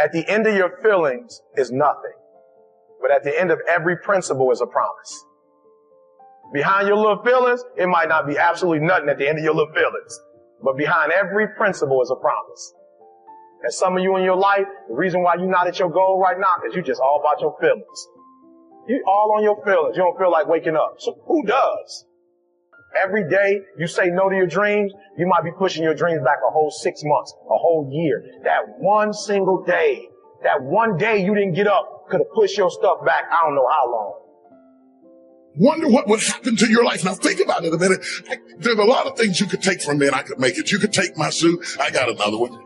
At the end of your feelings is nothing. But at the end of every principle is a promise. Behind your little feelings, it might not be absolutely nothing at the end of your little feelings. But behind every principle is a promise. And some of you in your life, the reason why you're not at your goal right now is you're just all about your feelings. You're all on your feelings. You don't feel like waking up. So who does? Every day you say no to your dreams, you might be pushing your dreams back a whole 6 months, a whole year. That one single day, that one day you didn't get up could have pushed your stuff back I don't know how long. Wonder what would happen to your life. Now think about it a minute. There's a lot of things you could take from me and I could make it. You could take my suit. I got another one.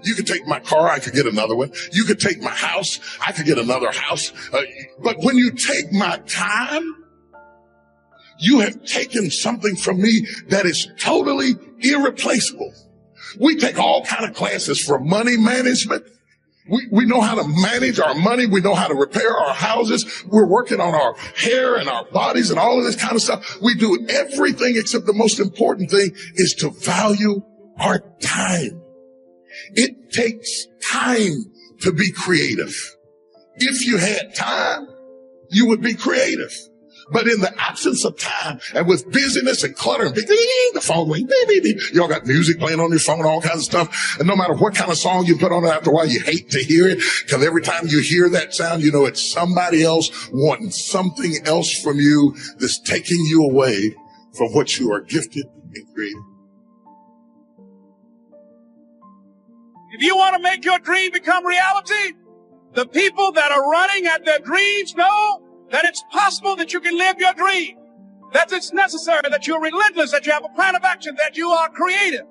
You could take my car. I could get another one. You could take my house. I could get another house. But when you take my time, you have taken something from me that is totally irreplaceable. We take all kind of classes for money management. We know how to manage our money. We know how to repair our houses. We're working on our hair and our bodies and all of this kind of stuff. We do everything except the most important thing is to value our time. It takes time to be creative. If you had time, you would be creative. But in the absence of time and with busyness and clutter and the phone ring, y'all got music playing on your phone, all kinds of stuff. And no matter what kind of song you put on it, after a while, you hate to hear it because every time you hear that sound, you know it's somebody else wanting something else from you that's taking you away from what you are gifted and created. If you want to make your dream become reality, the people that are running at their dreams know that it's possible that you can live your dream, that it's necessary, that you're relentless, that you have a plan of action, that you are creative.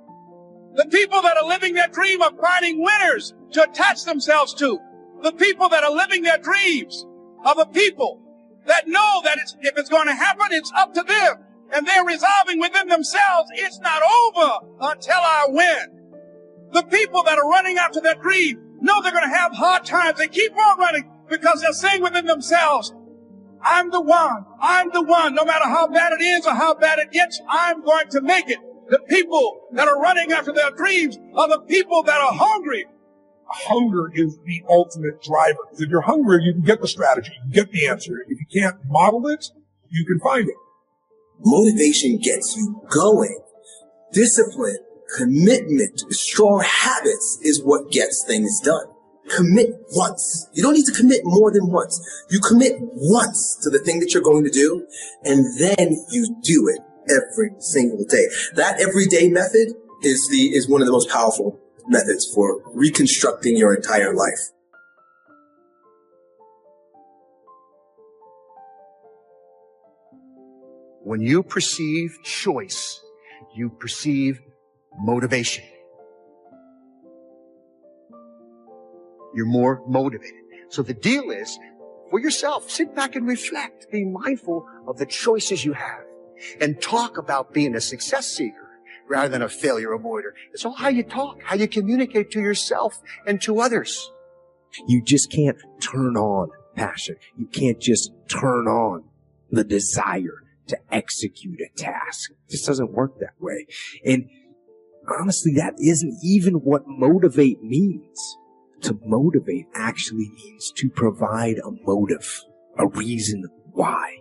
The people that are living their dream of finding winners to attach themselves to. The people that are living their dreams are the people that know that if it's going to happen, it's up to them. And they're resolving within themselves, it's not over until I win. The people that are running after their dream know they're going to have hard times. They keep on running because they're saying within themselves, I'm the one. I'm the one. No matter how bad it is or how bad it gets, I'm going to make it. The people that are running after their dreams are the people that are hungry. Hunger is the ultimate driver. Because if you're hungry, you can get the strategy, you can get the answer. If you can't model it, you can find it. Motivation gets you going. Discipline, commitment, strong habits is what gets things done. Commit once. You don't need to commit more than once. You commit once to the thing that you're going to do, and then you do it every single day. That everyday method is one of the most powerful methods for reconstructing your entire life. When you perceive choice, you perceive motivation. You're more motivated. So the deal is, for yourself, sit back and reflect. Be mindful of the choices you have. And talk about being a success seeker rather than a failure avoider. It's all how you talk, how you communicate to yourself and to others. You just can't turn on passion. You can't just turn on the desire to execute a task. It just doesn't work that way. And honestly, that isn't even what motivate means. To motivate actually means to provide a motive, a reason why.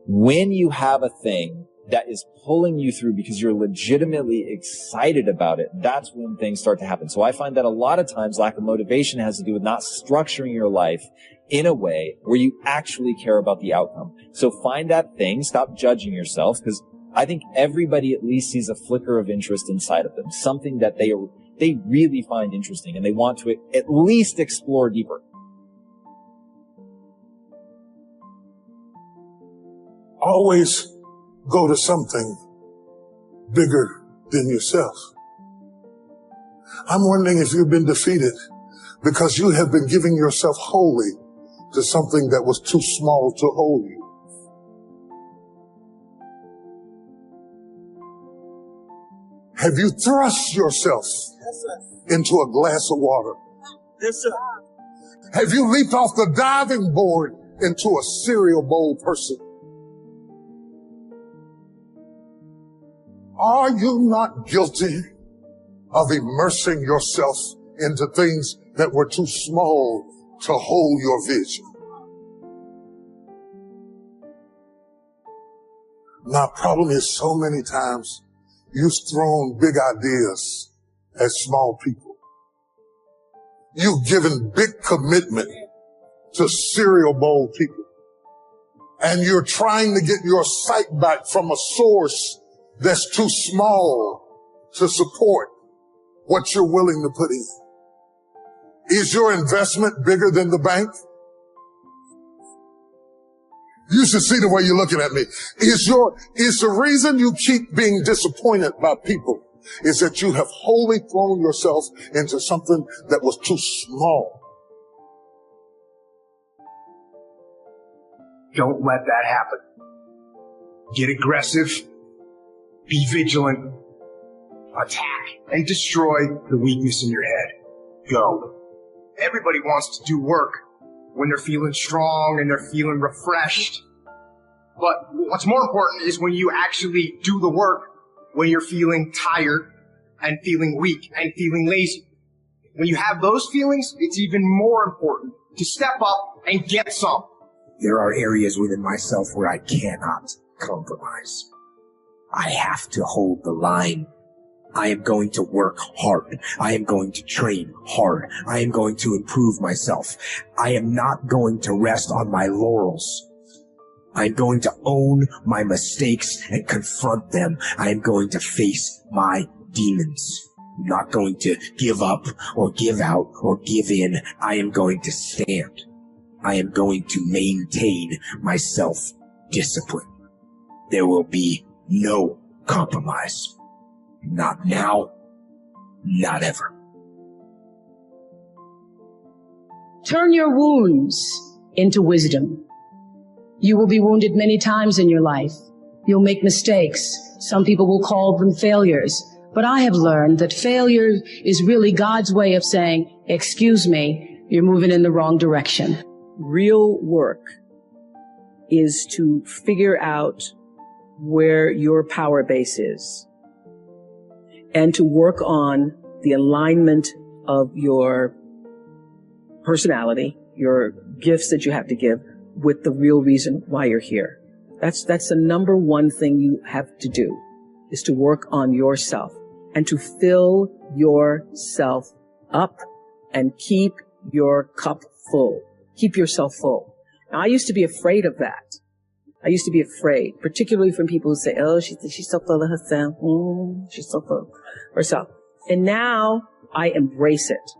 When you have a thing that is pulling you through because you're legitimately excited about it, that's when things start to happen. So I find that a lot of times lack of motivation has to do with not structuring your life in a way where you actually care about the outcome. So find that thing, stop judging yourself, because I think everybody at least sees a flicker of interest inside of them, something that they really find interesting and they want to at least explore deeper. Always go to something bigger than yourself. I'm wondering if you've been defeated because you have been giving yourself wholly to something that was too small to hold you. Have you thrust yourself into a glass of water? Yes, sir. Have you leaped off the diving board into a cereal bowl person? Are you not guilty of immersing yourself into things that were too small to hold your vision. My problem is so many times you've thrown big ideas at small people. You've given big commitment to cereal bowl people. And you're trying to get your sight back from a source that's too small to support what you're willing to put in. Is your investment bigger than the bank? You should see the way you're looking at me. Is the reason you keep being disappointed by people is that you have wholly thrown yourself into something that was too small? Don't let that happen. Get aggressive, be vigilant, attack, and destroy the weakness in your head. Go. Everybody wants to do work when they're feeling strong and they're feeling refreshed. But what's more important is when you actually do the work when you're feeling tired and feeling weak and feeling lazy. When you have those feelings, it's even more important to step up and get some. There are areas within myself where I cannot compromise. I have to hold the line. I am going to work hard. I am going to train hard. I am going to improve myself. I am not going to rest on my laurels. I'm going to own my mistakes and confront them. I am going to face my demons. I'm not going to give up or give out or give in. I am going to stand. I am going to maintain my self-discipline. There will be no compromise. Not now, not ever. Turn your wounds into wisdom. You will be wounded many times in your life. You'll make mistakes. Some people will call them failures. But I have learned that failure is really God's way of saying, excuse me, you're moving in the wrong direction. Real work is to figure out where your power base is and to work on the alignment of your personality, your gifts that you have to give with the real reason why you're here. That's the number one thing you have to do, is to work on yourself and to fill yourself up and keep your cup full. Keep yourself full. Now, I used to be afraid of that. I used to be afraid, particularly from people who say, oh, she's so full of herself. She's so full of herself. And now I embrace it.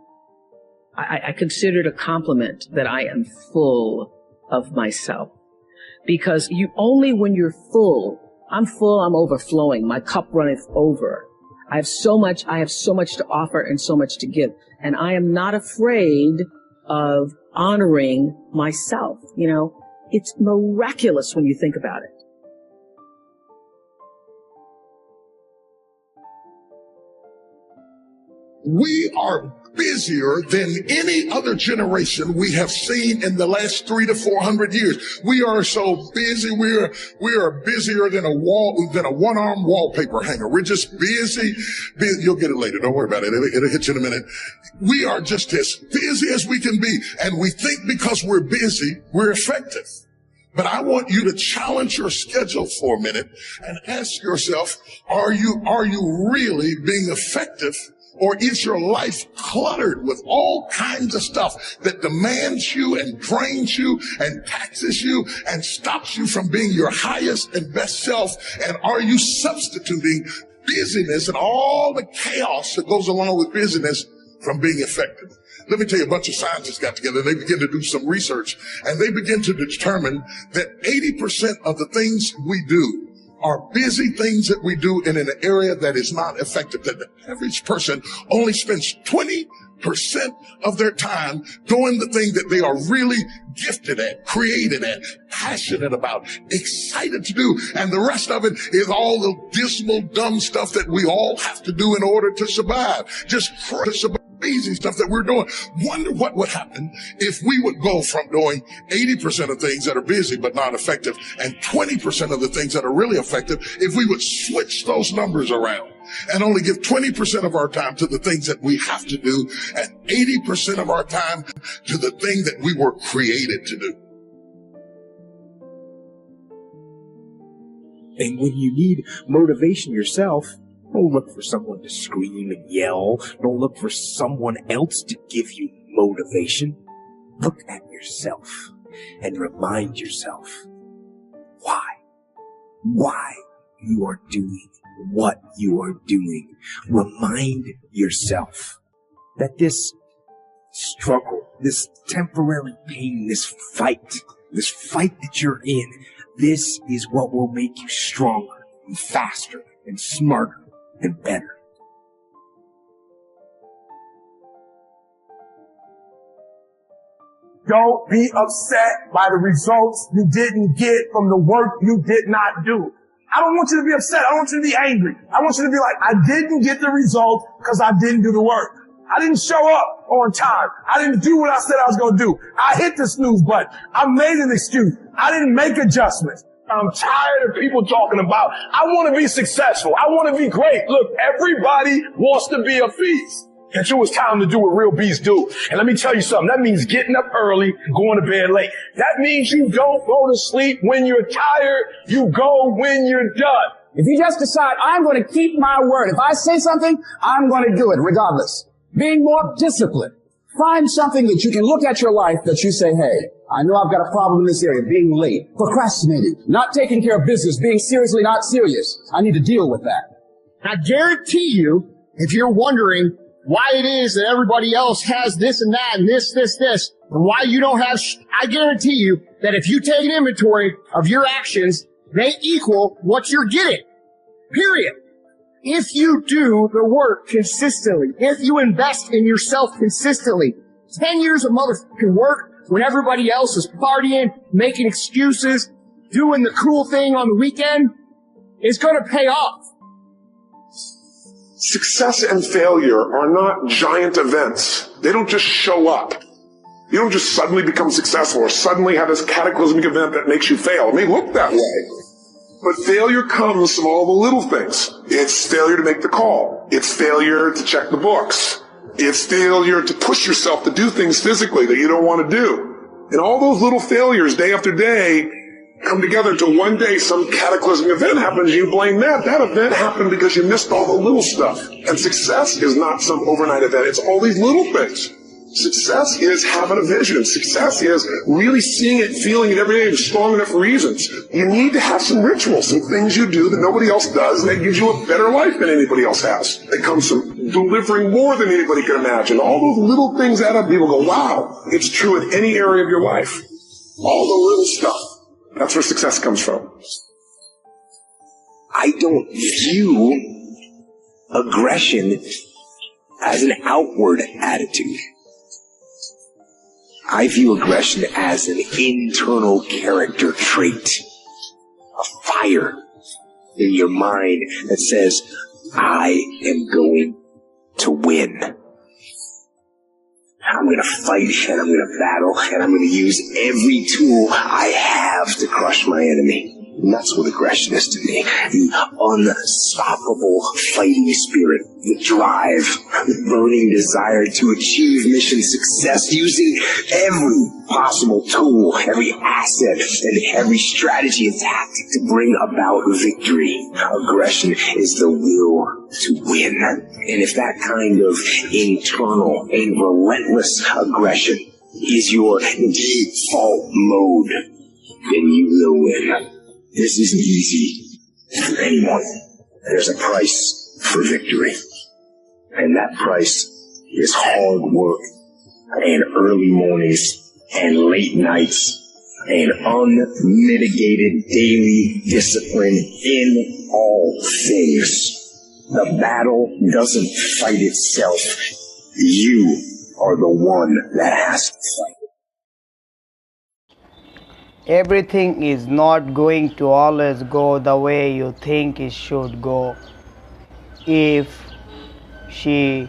I consider it a compliment that I am full of myself. Because only when you're full, I'm overflowing. My cup runneth over. I have so much to offer and so much to give. And I am not afraid of honoring myself. You know, it's miraculous when you think about it. We are busier than any other generation we have seen in the last 300 to 400 years. We are so busy. We are busier than a one-arm wallpaper hanger. We're just busy. You'll get it later. Don't worry about it. It'll hit you in a minute. We are just as busy as we can be. And we think because we're busy, we're effective. But I want you to challenge your schedule for a minute and ask yourself, are you really being effective? Or is your life cluttered with all kinds of stuff that demands you and drains you and taxes you and stops you from being your highest and best self? And are you substituting busyness and all the chaos that goes along with busyness from being effective? Let me tell you, a bunch of scientists got together and they began to do some research, and they begin to determine that 80% of the things we do are busy things that we do in an area that is not effective. That the average person only spends 20% of their time doing the thing that they are really gifted at, created at, passionate about, excited to do. And the rest of it is all the dismal, dumb stuff that we all have to do in order to survive. Just crazy stuff that we're doing. Wonder what would happen if we would go from doing 80% of things that are busy but not effective and 20% of the things that are really effective if we would switch those numbers around. and only give 20% of our time to the things that we have to do and 80% of our time to the thing that we were created to do. And when you need motivation yourself, don't look for someone to scream and yell. Don't look for someone else to give you motivation. Look at yourself and remind yourself why you are doing what you are doing. Remind yourself that this struggle, this temporary pain, this fight that you're in, this is what will make you stronger and faster and smarter and better. Don't be upset by the results you didn't get from the work you did not do. I don't want you to be upset. I don't want you to be angry. I want you to be like, I didn't get the result because I didn't do the work. I didn't show up on time. I didn't do what I said I was going to do. I hit the snooze button. I made an excuse. I didn't make adjustments. I'm tired of people talking about, I want to be successful. I want to be great. Look, everybody wants to be a beast. Until it's time to do what real beasts do. And let me tell you something. That means getting up early, going to bed late. That means you don't go to sleep when you're tired. You go when you're done. If you just decide, I'm going to keep my word. If I say something, I'm going to do it regardless. Being more disciplined. Find something that you can look at your life that you say, hey, I know I've got a problem in this area, being late, procrastinating, not taking care of business, being seriously not serious. I need to deal with that. I guarantee you, if you're wondering why it is that everybody else has this and that and this, and why you don't have, I guarantee you that if you take an inventory of your actions, they equal what you're getting. Period. If you do the work consistently, if you invest in yourself consistently, 10 years of motherfucking work when everybody else is partying, making excuses, doing the cool thing on the weekend, is going to pay off. Success and failure are not giant events. They don't just show up. You don't just suddenly become successful or suddenly have this cataclysmic event that makes you fail. It may look that way. But failure comes from all the little things. It's failure to make the call. It's failure to check the books. It's failure to push yourself to do things physically that you don't want to do. And all those little failures day after day come together until one day some cataclysmic event happens, you blame that. That event happened because you missed all the little stuff. And success is not some overnight event. It's all these little things. Success is having a vision. Success is really seeing it, feeling it every day for strong enough reasons. You need to have some rituals, some things you do that nobody else does, and that gives you a better life than anybody else has. It comes from delivering more than anybody can imagine. All those little things add up. People go, wow, it's true in any area of your life. All the little stuff. That's where success comes from. I don't view aggression as an outward attitude. I view aggression as an internal character trait. A fire in your mind that says, I am going to win. I'm going to fight and I'm going to battle and I'm going to use every tool I have to crush my enemy. And that's what aggression is to me. The unstoppable fighting spirit, the drive, the burning desire to achieve mission success using every possible tool, every asset, and every strategy and tactic to bring about victory. Aggression is the will to win. And if that kind of internal and relentless aggression is your default mode, then you will win. This isn't easy for anyone. There's a price for victory. And that price is hard work and early mornings and late nights and unmitigated daily discipline in all things. The battle doesn't fight itself. You are the one that has to fight. Everything is not going to always go the way you think it should go. If the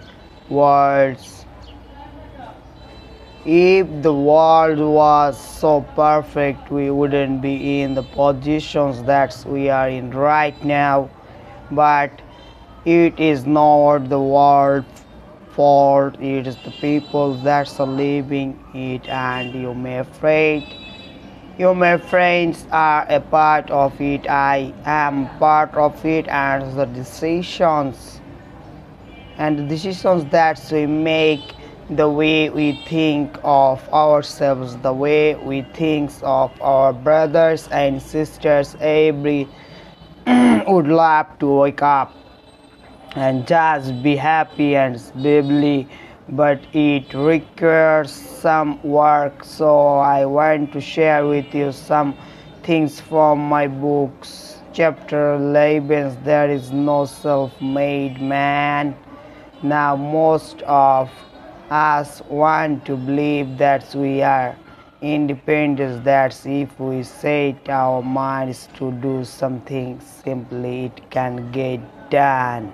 world was so perfect, we wouldn't be in the positions that we are in right now. But It is not the world's fault, it is the people that's living it, and you may afraid. You, my friends, are a part of it. I am part of it, and the decisions that we make, the way we think of ourselves, the way we think of our brothers and sisters, every would love to wake up and just be happy and bubbly, but it requires some work. So I want to share with you some things from my books. Chapter 11, there is no self-made man. Now most of us want to believe that we are independent, that if we set our minds to do something, simply it can get done.